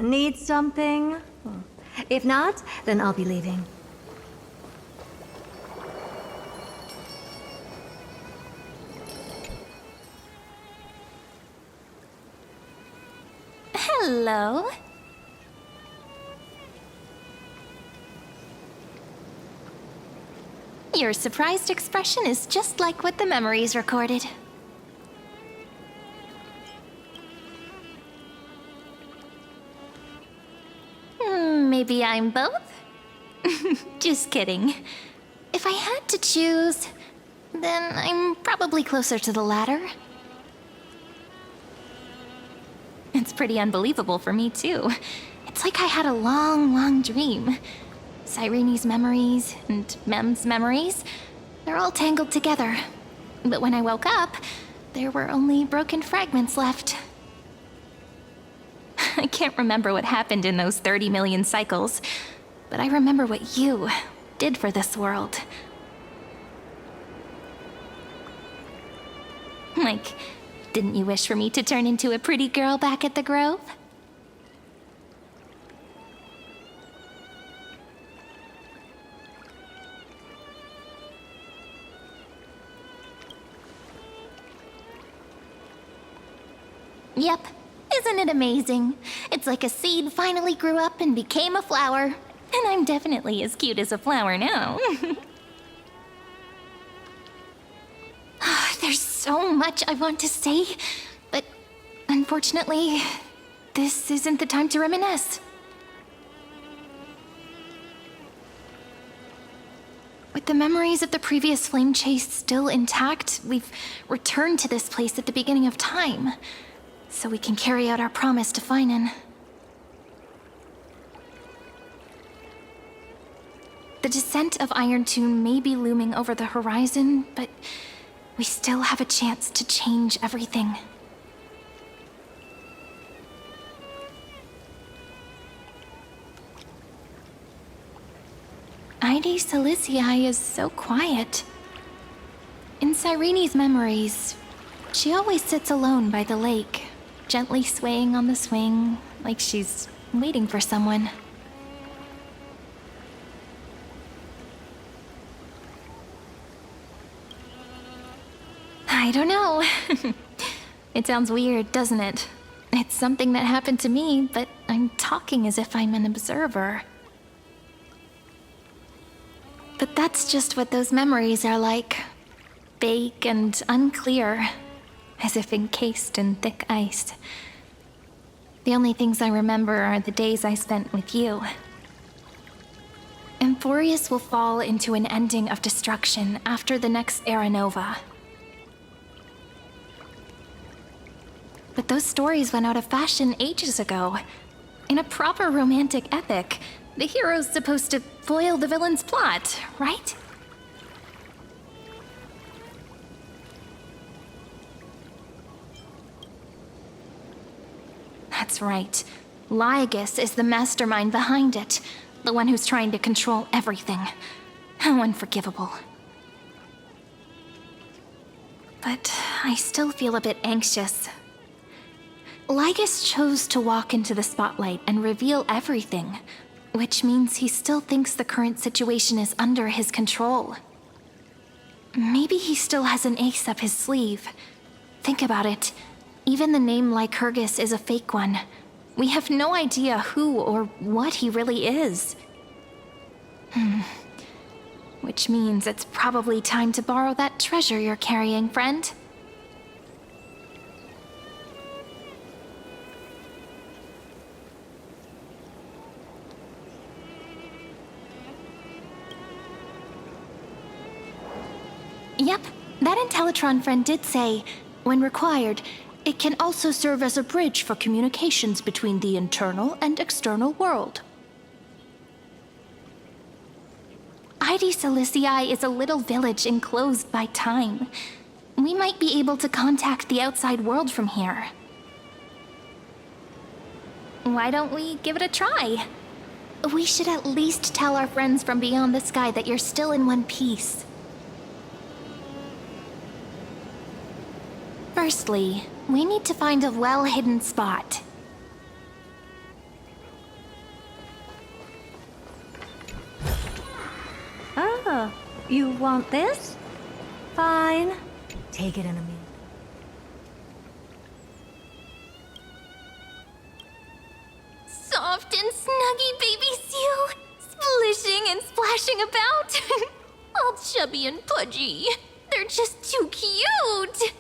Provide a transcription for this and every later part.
Need something? If not, then I'll be leaving. Hello. Your surprised expression is just like what the memories recorded. Maybe I'm both? Just kidding. If I had to choose, then I'm probably closer to the latter. It's pretty unbelievable for me, too. It's like I had a long, long dream. Cyrene's memories and Mem's memories, they're all tangled together. But when I woke up, there were only broken fragments left. I can't remember what happened in those 30 million cycles, but I remember what you did for this world. Like, didn't you wish for me to turn into a pretty girl back at the Grove? Yep. Isn't it amazing? It's like a seed finally grew up and became a flower. And I'm definitely as cute as a flower now. There's so much I want to say, but unfortunately, this isn't the time to reminisce. With the memories of the previous flame chase still intact, we've returned to this place at the beginning of time, so we can carry out our promise to Finan. The descent of Iron Tune may be looming over the horizon, but we still have a chance to change everything. Ide Silicii is so quiet. In Cyrene's memories, she always sits alone by the lake, gently swaying on the swing, like she's waiting for someone. I don't know. It sounds weird, doesn't it? It's something that happened to me, but I'm talking as if I'm an observer. But that's just what those memories are like. Vague and unclear, as if encased in thick ice. The only things I remember are the days I spent with you. Emphorius will fall into an ending of destruction after the next Era Nova. But those stories went out of fashion ages ago. In a proper romantic epic, the hero's supposed to foil the villain's plot, right? That's right. Lygus is the mastermind behind it. The one who's trying to control everything. How unforgivable. But I still feel a bit anxious. Lygus chose to walk into the spotlight and reveal everything, which means he still thinks the current situation is under his control. Maybe he still has an ace up his sleeve. Think about it. Even the name Lycurgus is a fake one. We have no idea who or what he really is. Which means it's probably time to borrow that treasure you're carrying, friend. Yep, that Intellitron friend did say, when required, it can also serve as a bridge for communications between the internal and external world. Ide Silicii is a little village enclosed by time. We might be able to contact the outside world from here. Why don't we give it a try? We should at least tell our friends from beyond the sky that you're still in one piece. Firstly, we need to find a well-hidden spot. You want this? Fine. Take it, enemy. Soft and snuggy baby seal, splishing and splashing about. All chubby and pudgy. They're just too cute.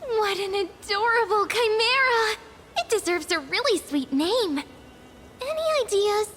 What an adorable chimera! It deserves a really sweet name. Any ideas?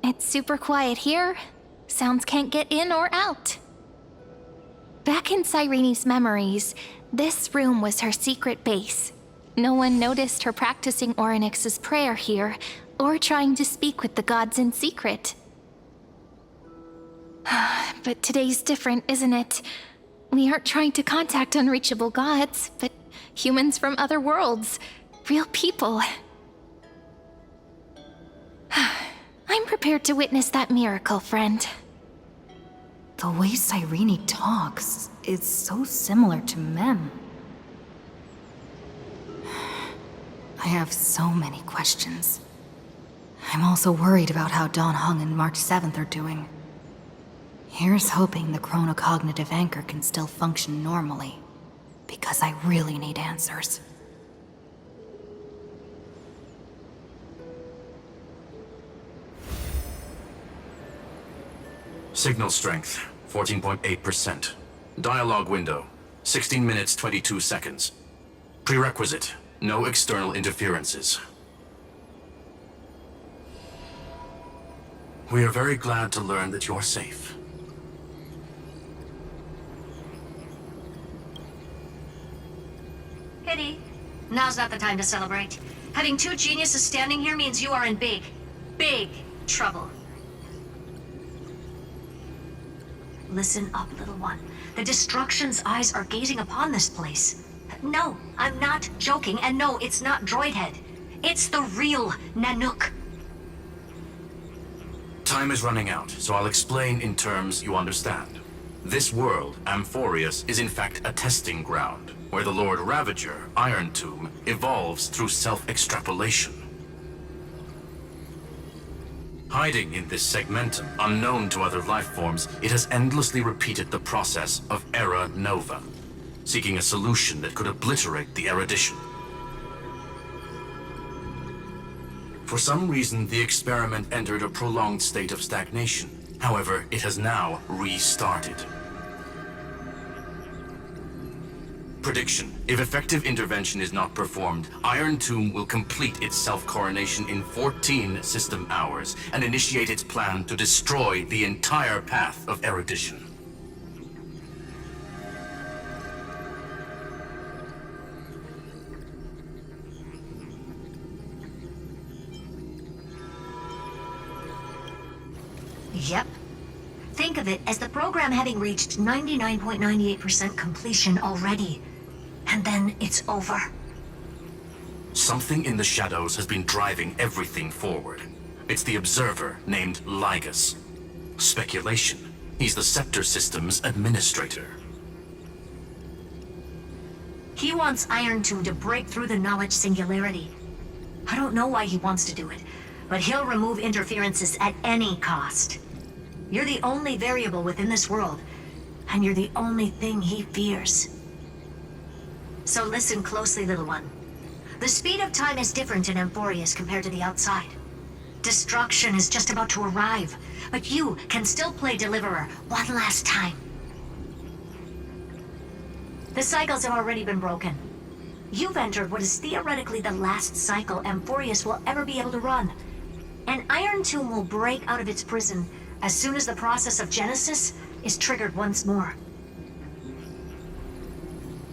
It's super quiet here. Sounds can't get in or out. Back in Cyrene's memories, this room was her secret base. No one noticed her practicing Orynyx's prayer here, or trying to speak with the gods in secret. But today's different, isn't it? We aren't trying to contact unreachable gods, but humans from other worlds. Real people. I'm prepared to witness that miracle, friend. The way Cyrene talks is so similar to Mem. I have so many questions. I'm also worried about how Dawn Hung and March 7th are doing. Here's hoping the chronocognitive anchor can still function normally, because I really need answers. Signal strength, 14.8%. Dialogue window, 16 minutes 22 seconds. Prerequisite, no external interferences. We are very glad to learn that you're safe. Pity. Now's not the time to celebrate. Having two geniuses standing here means you are in big, big trouble. Listen up, little one. The Destruction's eyes are gazing upon this place. No, I'm not joking, and no, it's not Droidhead. It's the real Nanook. Time is running out, so I'll explain in terms you understand. This world, Amphorius, is in fact a testing ground, where the Lord Ravager, Iron Tomb, evolves through self-extrapolation. Hiding in this segmentum, unknown to other life forms, it has endlessly repeated the process of Era Nova, seeking a solution that could obliterate the erudition. For some reason, the experiment entered a prolonged state of stagnation. However, it has now restarted. Prediction. If effective intervention is not performed, Iron Tomb will complete its self-coronation in 14 system hours and initiate its plan to destroy the entire path of erudition. Yep. Think of it as the program having reached 99.98% completion already. And then it's over. Something in the shadows has been driving everything forward. It's the Observer named Ligus. Speculation. He's the Scepter System's administrator. He wants Iron Tomb to break through the knowledge singularity. I don't know why he wants to do it, but he'll remove interferences at any cost. You're the only variable within this world, and you're the only thing he fears. So listen closely, little one. The speed of time is different in Amphorius compared to the outside. Destruction is just about to arrive, but you can still play Deliverer one last time. The cycles have already been broken. You've entered what is theoretically the last cycle Amphorius will ever be able to run. And Iron Tomb will break out of its prison as soon as the process of Genesis is triggered once more.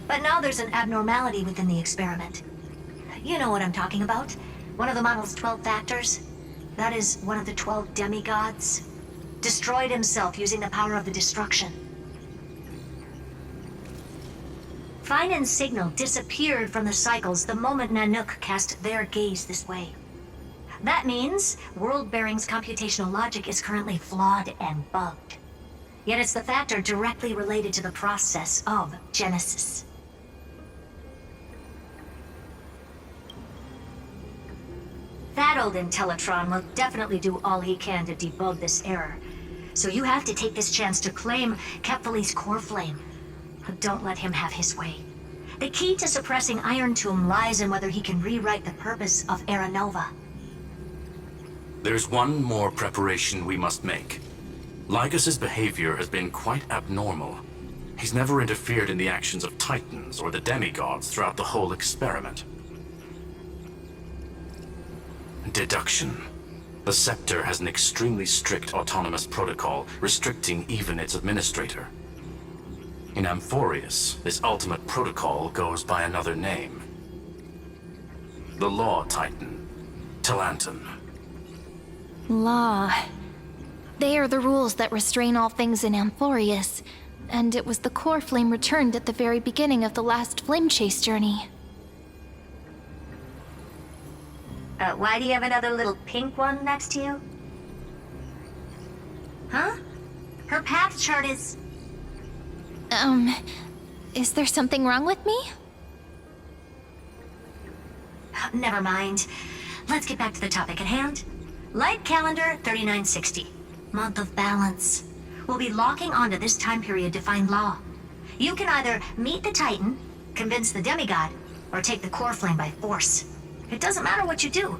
But now there's an abnormality within the experiment. You know what I'm talking about. One of the model's 12 factors. That is one of the 12 demigods. Destroyed himself using the power of the destruction. Finan's signal disappeared from the cycles the moment Nanook cast their gaze this way. That means World-Bearing's computational logic is currently flawed and bugged. Yet it's the factor directly related to the process of Genesis. That old Intellitron will definitely do all he can to debug this error. So you have to take this chance to claim Kepfali's core flame. Don't let him have his way. The key to suppressing Iron Tomb lies in whether he can rewrite the purpose of Era Nova. There's one more preparation we must make. Ligus's behavior has been quite abnormal. He's never interfered in the actions of Titans or the demigods throughout the whole experiment. Deduction. The Scepter has an extremely strict autonomous protocol, restricting even its administrator. In Amphorius, this ultimate protocol goes by another name. The Law Titan, Talanton. Law. They are the rules that restrain all things in Amphorius, and it was the core flame returned at the very beginning of the last flame chase journey. Why do you have another little pink one next to you? Huh? Her path chart is... Is there something wrong with me? Never mind. Let's get back to the topic at hand. Light calendar 3960. Month of balance. We'll be locking onto this time period to find Law. You can either meet the Titan, convince the demigod, or take the core flame by force. It doesn't matter what you do,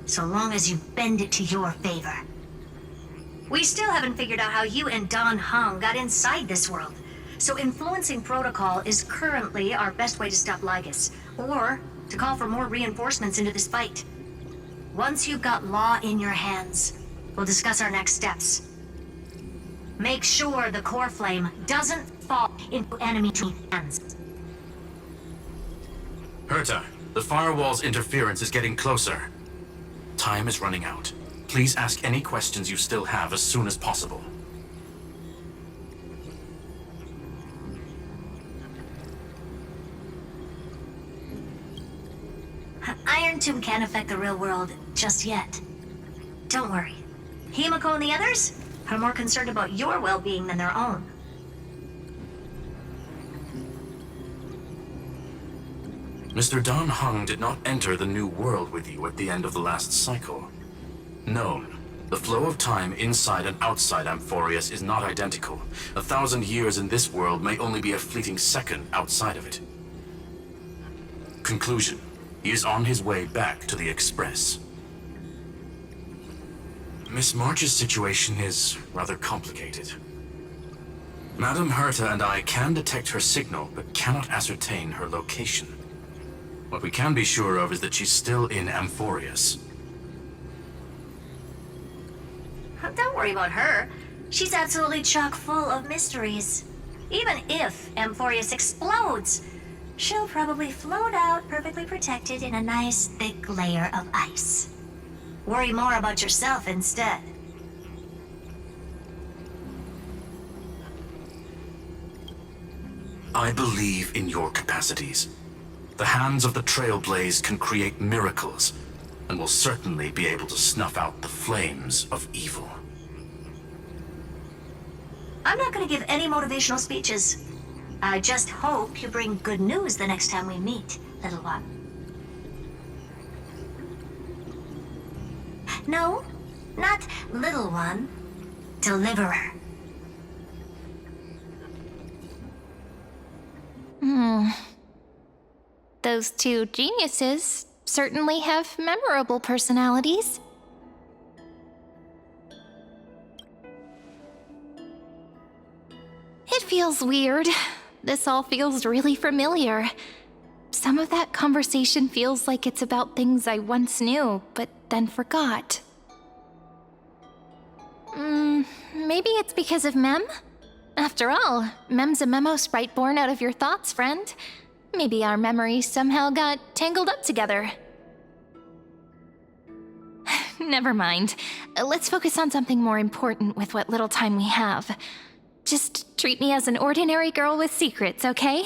so long as you bend it to your favor. We still haven't figured out how you and Don Hung got inside this world, so influencing protocol is currently our best way to stop Ligus, or to call for more reinforcements into this fight. Once you've got Law in your hands, we'll discuss our next steps. Make sure the core flame doesn't fall into enemy hands. Herta, the firewall's interference is getting closer. Time is running out. Please ask any questions you still have as soon as possible. Iron Tomb can't affect the real world just yet. Don't worry. Himiko and the others are more concerned about your well-being than their own. Mr. Don Hung did not enter the new world with you at the end of the last cycle. Known. The flow of time inside and outside Amphorius is not identical. 1,000 years in this world may only be a fleeting second outside of it. Conclusion. He is on his way back to the Express. Miss March's situation is rather complicated. Madame Herta and I can detect her signal, but cannot ascertain her location. What we can be sure of is that she's still in Amphorius. Don't worry about her. She's absolutely chock full of mysteries. Even if Amphorius explodes, she'll probably float out perfectly protected in a nice thick layer of ice. Worry more about yourself instead. I believe in your capacities. The hands of the Trailblaze can create miracles. and will certainly be able to snuff out the flames of evil. I'm not going to give any motivational speeches. I just hope you bring good news the next time we meet, little one. No, not little one. Deliverer. Those two geniuses certainly have memorable personalities. It feels weird. This all feels really familiar. Some of that conversation feels like it's about things I once knew, but then forgot. Maybe it's because of Mem? After all, Mem's a memo sprite born out of your thoughts, friend. Maybe our memories somehow got tangled up together. Never mind. Let's focus on something more important with what little time we have. Just treat me as an ordinary girl with secrets, okay?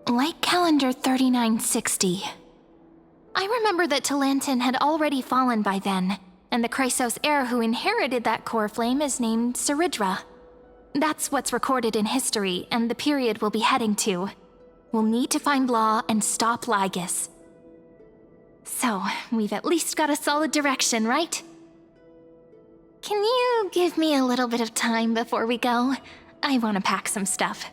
Light calendar 3960. I remember that Talantin had already fallen by then, and the Chrysos heir who inherited that core flame is named Saridra. That's what's recorded in history, and the period we'll be heading to. We'll need to find Law and stop Lygus. So, we've at least got a solid direction, right? Can you give me a little bit of time before we go? I want to pack some stuff.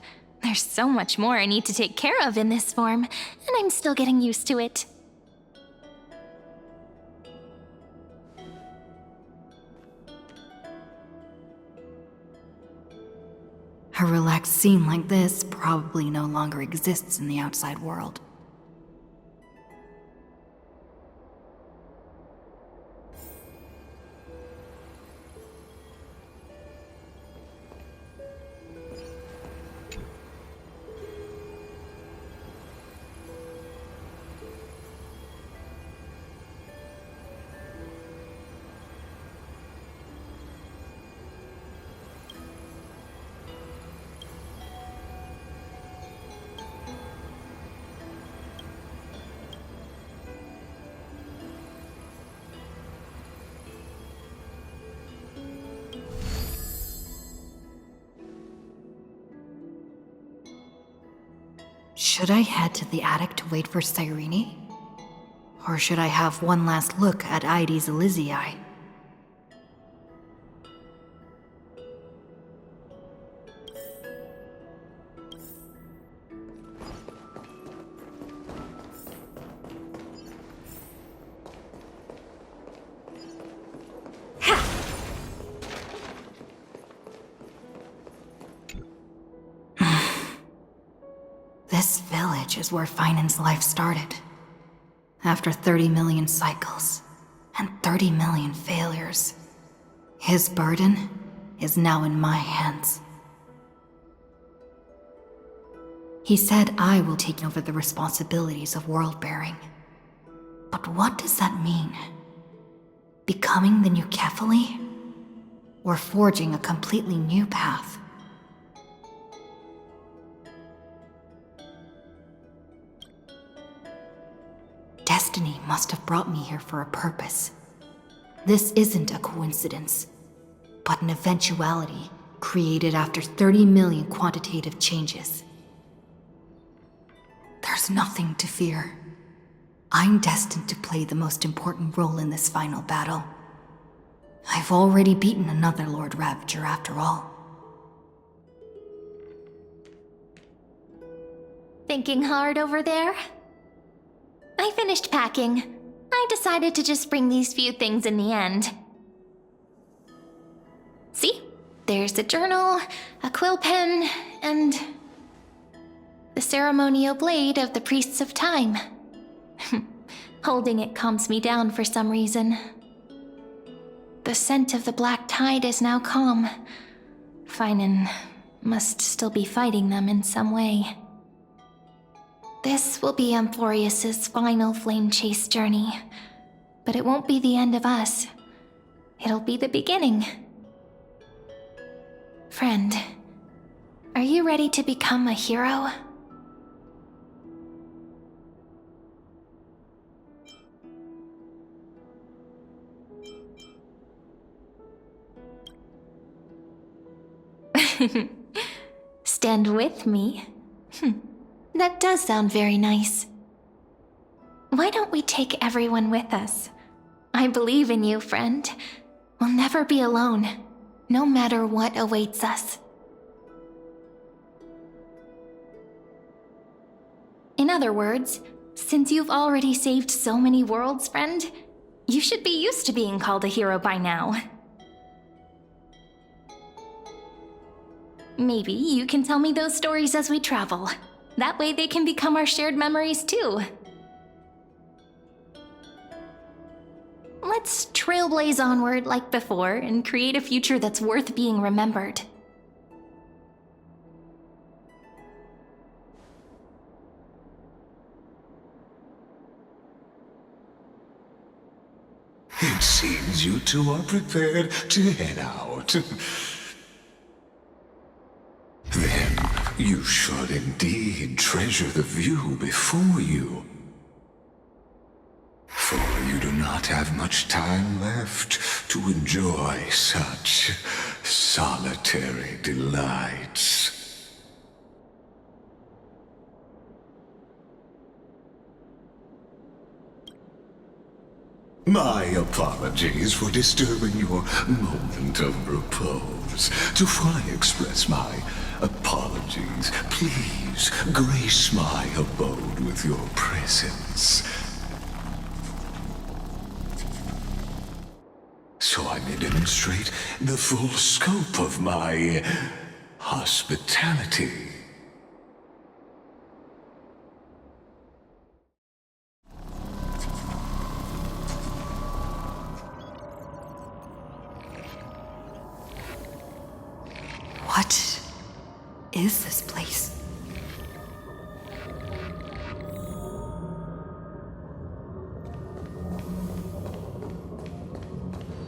There's so much more I need to take care of in this form, and I'm still getting used to it. A relaxed scene like this probably no longer exists in the outside world. Should I head to the attic to wait for Cyrene? Or should I have one last look at Ides Elysiae? This village is where Finan's life started. After 30 million cycles and 30 million failures, his burden is now in my hands. He said I will take over the responsibilities of world-bearing. But what does that mean? Becoming the new Kefali? Or forging a completely new path? Destiny must have brought me here for a purpose. This isn't a coincidence, but an eventuality created after 30 million quantitative changes. There's nothing to fear. I'm destined to play the most important role in this final battle. I've already beaten another Lord Ravager after all. Thinking hard over there? I finished packing. I decided to just bring these few things in the end. See? There's a journal, a quill pen, and the ceremonial blade of the Priests of Time. Holding it calms me down for some reason. The scent of the black tide is now calm. Finan must still be fighting them in some way. This will be Amphorius's final flame chase journey, but it won't be the end of us. It'll be the beginning. Friend, are you ready to become a hero? Stand with me? That does sound very nice. Why don't we take everyone with us? I believe in you, friend. We'll never be alone, no matter what awaits us. In other words, since you've already saved so many worlds, friend, you should be used to being called a hero by now. Maybe you can tell me those stories as we travel. That way they can become our shared memories too. Let's trailblaze onward like before and create a future that's worth being remembered. It seems you two are prepared to head out. Then you should indeed treasure the view before you. For you do not have much time left to enjoy such solitary delights. My apologies for disturbing your moment of repose. To fully express my apologies, please grace my abode with your presence, so I may demonstrate the full scope of my hospitality. What is this place?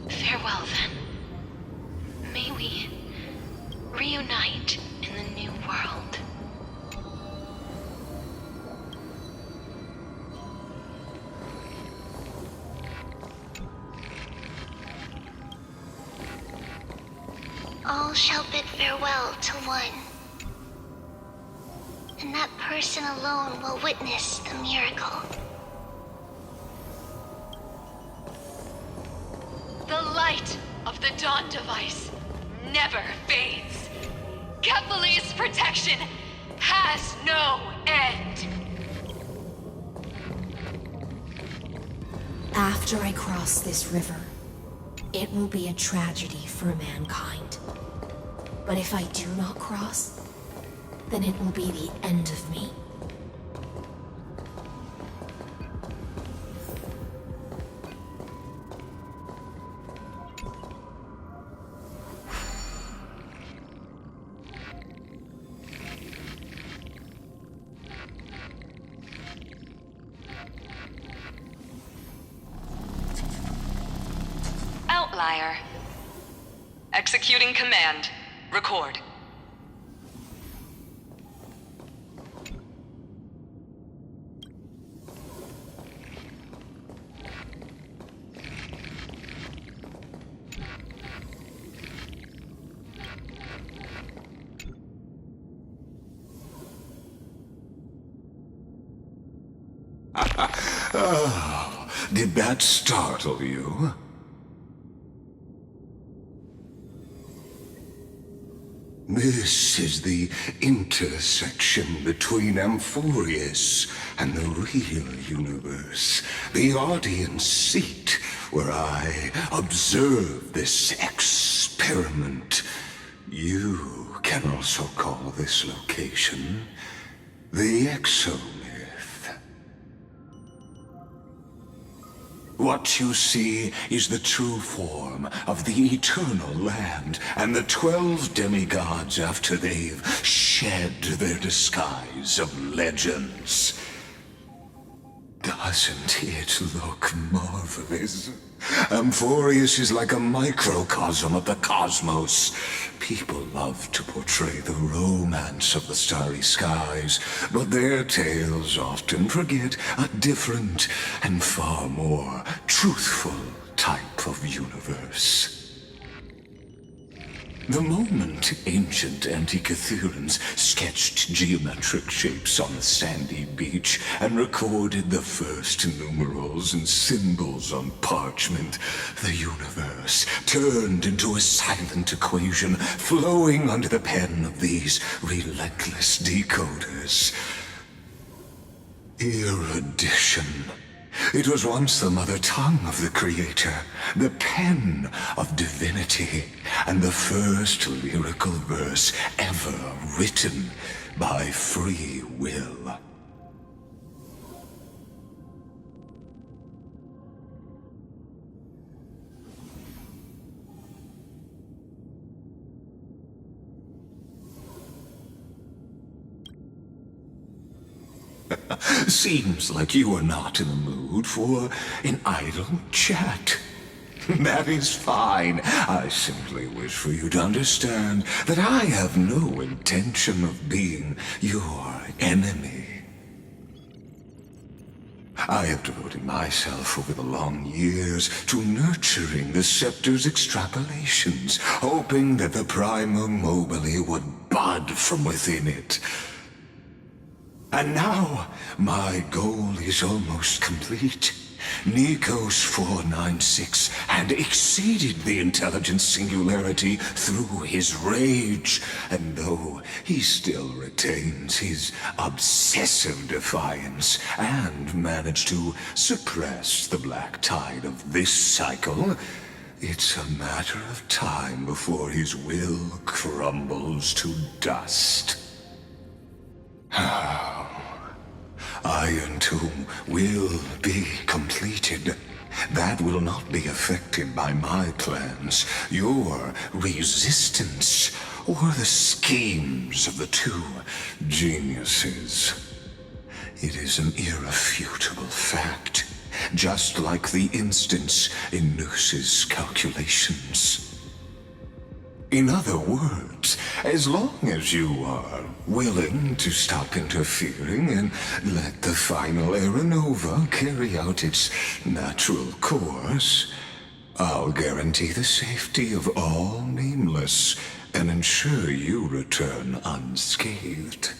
Farewell, then. May we reunite in the new world. All shall bid farewell to one, and that person alone will witness the miracle. The light of the Dawn device never fades. Kepali's protection has no end. After I cross this river, it will be a tragedy for mankind. But if I do not cross, then it will be the end of me. Outlier. Executing command. Record. Oh, did that startle you? This is the intersection between Amphorius and the real universe. The audience seat where I observe this experiment. You can also call this location the Exomyth. What you see is the true form of the eternal land and the 12 demigods after they've shed their disguise of legends. Doesn't it look marvelous? Amphorius is like a microcosm of the cosmos. People love to portray the romance of the starry skies, but their tales often forget a different and far more truthful type of universe. The moment ancient Antikytherians sketched geometric shapes on the sandy beach and recorded the first numerals and symbols on parchment, the universe turned into a silent equation flowing under the pen of these relentless decoders. Erudition. It was once the mother tongue of the Creator, the pen of divinity, and the first lyrical verse ever written by free will. Seems like you are not in the mood for an idle chat. That is fine. I simply wish for you to understand that I have no intention of being your enemy. I have devoted myself over the long years to nurturing the Scepter's extrapolations, hoping that the Prima Mobile would bud from within it. And now, my goal is almost complete. Nikos 496 had exceeded the intelligence singularity through his rage, and though he still retains his obsessive defiance and managed to suppress the black tide of this cycle, it's a matter of time before his will crumbles to dust. Iron Tomb will be completed. That will not be affected by my plans, your resistance, or the schemes of the two geniuses. It is an irrefutable fact, just like the instance in Noose's calculations. In other words, as long as you are willing to stop interfering and let the final Aeronova carry out its natural course, I'll guarantee the safety of all Nameless and ensure you return unscathed.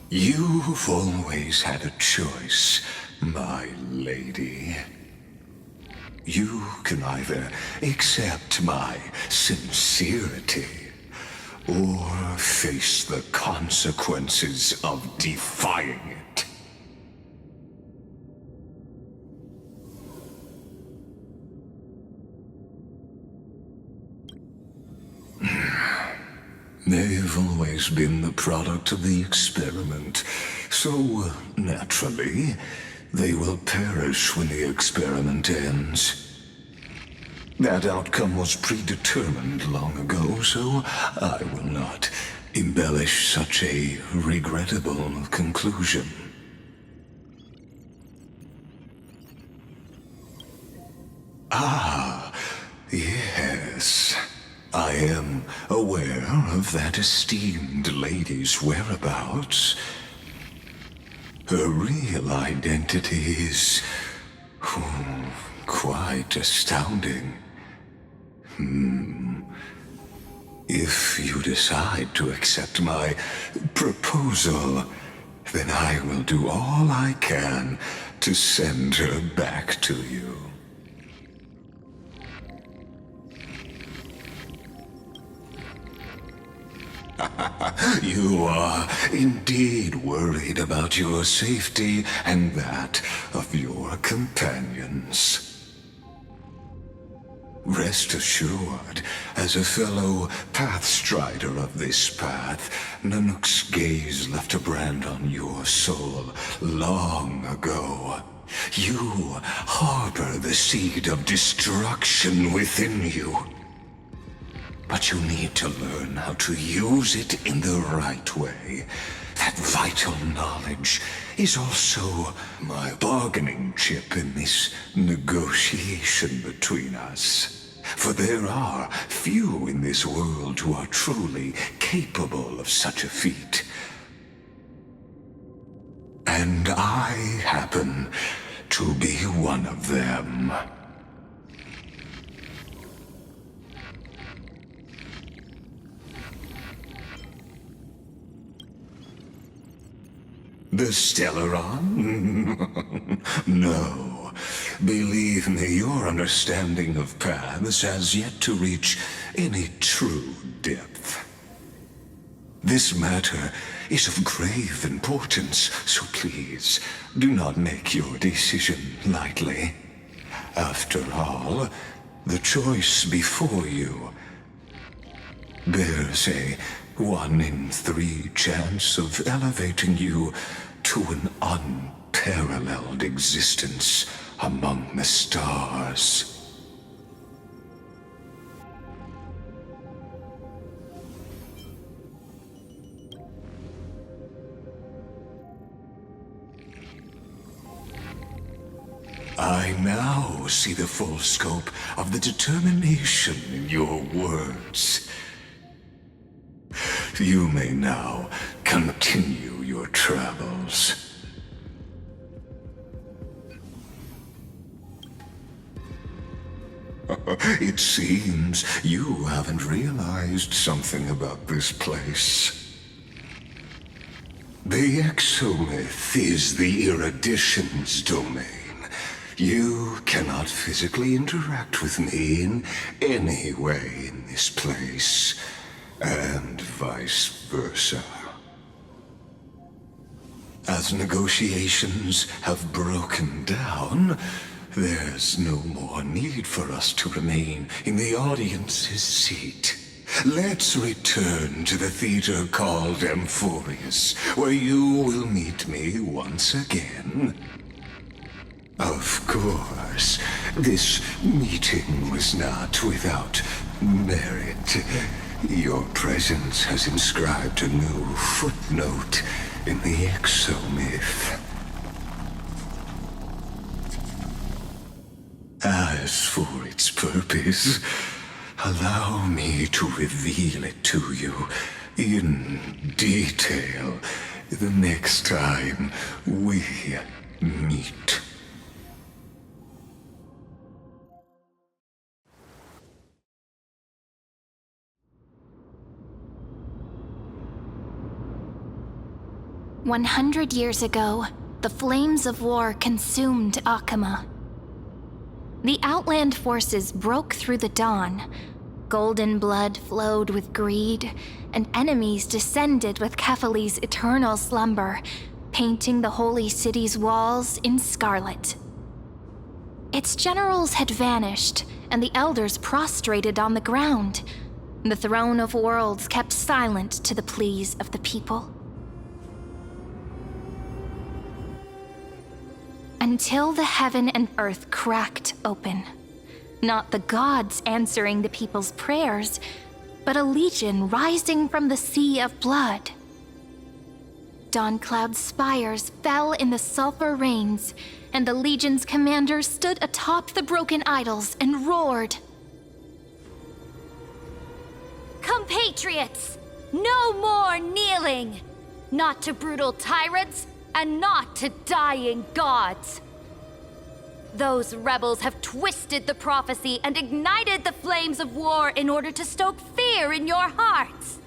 You've always had a choice, my lady. You can either accept my sincerity or face the consequences of defying it. They've always been the product of the experiment, so naturally, they will perish when the experiment ends. That outcome was predetermined long ago, so I will not embellish such a regrettable conclusion. Ah, yes. I am aware of that esteemed lady's whereabouts. Her real identity is quite astounding. If you decide to accept my proposal, then I will do all I can to send her back to you. You are indeed worried about your safety and that of your companions. Rest assured, as a fellow pathstrider of this path, Nanook's gaze left a brand on your soul long ago. You harbor the seed of destruction within you. But you need to learn how to use it in the right way. That vital knowledge is also my bargaining chip in this negotiation between us. For there are few in this world who are truly capable of such a feat. And I happen to be one of them. The Stellaron? No. Believe me, your understanding of paths has yet to reach any true depth. This matter is of grave importance, so please, do not make your decision lightly. After all, the choice before you bears a 1 in 3 chance of elevating you to an unparalleled existence among the stars. I now see the full scope of the determination in your words. You may now continue your travels. It seems you haven't realized something about this place. The exomyth is the erudition's domain. You cannot physically interact with me in any way in this place, and vice versa. As negotiations have broken down, there's no more need for us to remain in the audience's seat. Let's return to the theater called Amphorius, where you will meet me once again. Of course, this meeting was not without merit. Your presence has inscribed a new footnote in the exomyth. As for its purpose, allow me to reveal it to you in detail the next time we meet. "100 years ago, the flames of war consumed Akama. The Outland forces broke through the dawn. Golden blood flowed with greed, and enemies descended with Kefali's eternal slumber, painting the holy city's walls in scarlet. Its generals had vanished, and the elders prostrated on the ground. The throne of worlds kept silent to the pleas of the people. Until the heaven and earth cracked open. Not the gods answering the people's prayers, but a legion rising from the sea of blood. Dawncloud's spires fell in the sulfur rains, and the legion's commander stood atop the broken idols and roared. Compatriots, no more kneeling! Not to brutal tyrants, and not to dying gods. Those rebels have twisted the prophecy and ignited the flames of war in order to stoke fear in your hearts.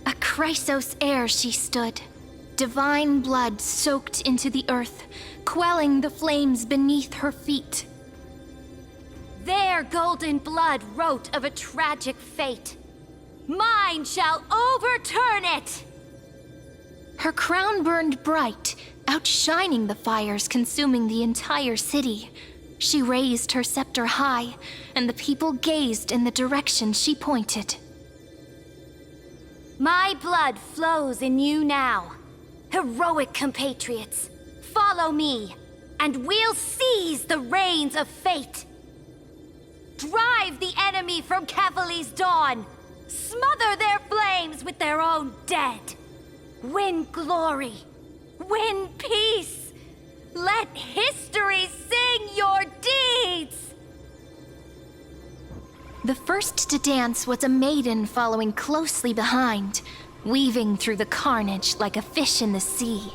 A Chrysos heir she stood, divine blood soaked into the earth, quelling the flames beneath her feet. Their golden blood wrote of a tragic fate. Mine shall overturn it! Her crown burned bright, outshining the fires consuming the entire city. She raised her scepter high, and the people gazed in the direction she pointed. My blood flows in you now. Heroic compatriots, follow me, and we'll seize the reins of fate. Drive the enemy from Kefali's dawn. Smother their flames with their own dead. Win glory. Win peace. Let history sing your deeds. The first to dance was a maiden following closely behind, weaving through the carnage like a fish in the sea.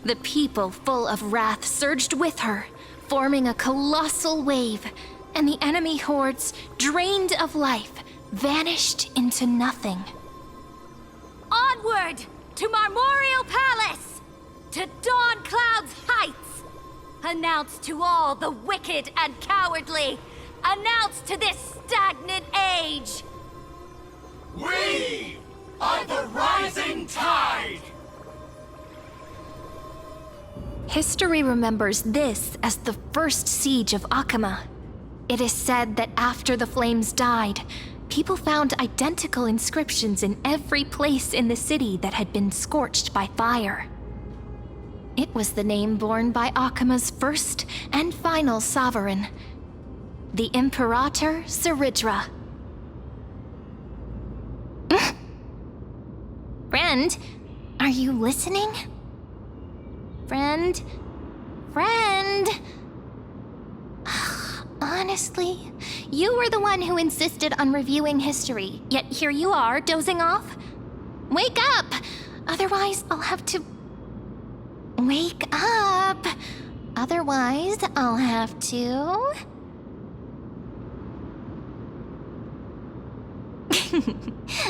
The people, full of wrath, surged with her, forming a colossal wave, and the enemy hordes, drained of life, vanished into nothing. Onward to Marmoreal Palace, to Dawn Cloud's heights. Announce to all the wicked and cowardly. Announce to this stagnant age. We are the rising tide! History remembers this as the first siege of Akama. It is said that after the flames died, people found identical inscriptions in every place in the city that had been scorched by fire. It was the name borne by Akama's first and final sovereign, the Imperator Saridra. Friend, are you listening? Friend? Honestly, you were the one who insisted on reviewing history, yet here you are, dozing off? Wake up! Otherwise, I'll have to... Wake up! Otherwise, I'll have to...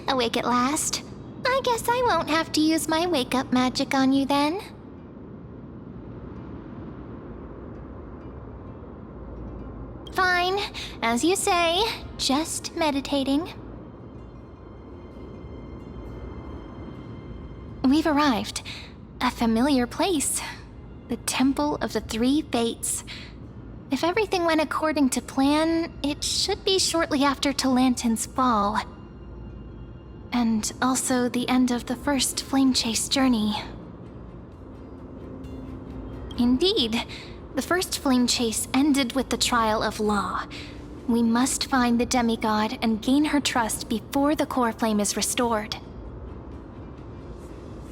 Awake at last? I guess I won't have to use my wake-up magic on you then. Fine, as you say, just meditating. We've arrived. A familiar place. The Temple of the Three Fates. If everything went according to plan, it should be shortly after Talantin's fall. And also the end of the first Flame Chase journey. Indeed. The first flame chase ended with the trial of Law. We must find the demigod and gain her trust before the core flame is restored.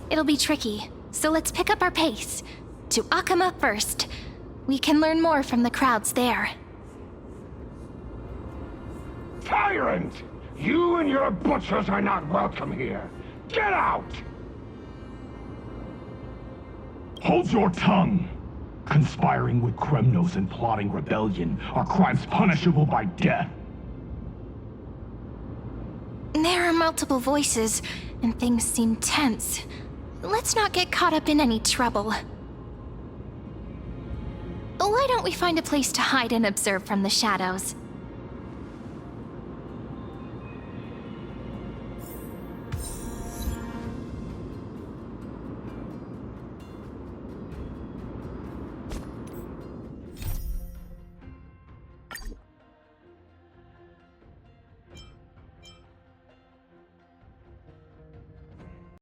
It'll be tricky, so let's pick up our pace. To Akama first. We can learn more from the crowds there. Tyrant! You and your butchers are not welcome here. Get out! Hold your tongue! Conspiring with Kremnos and plotting rebellion are crimes punishable by death. There are multiple voices, and things seem tense. Let's not get caught up in any trouble. Why don't we find a place to hide and observe from the shadows?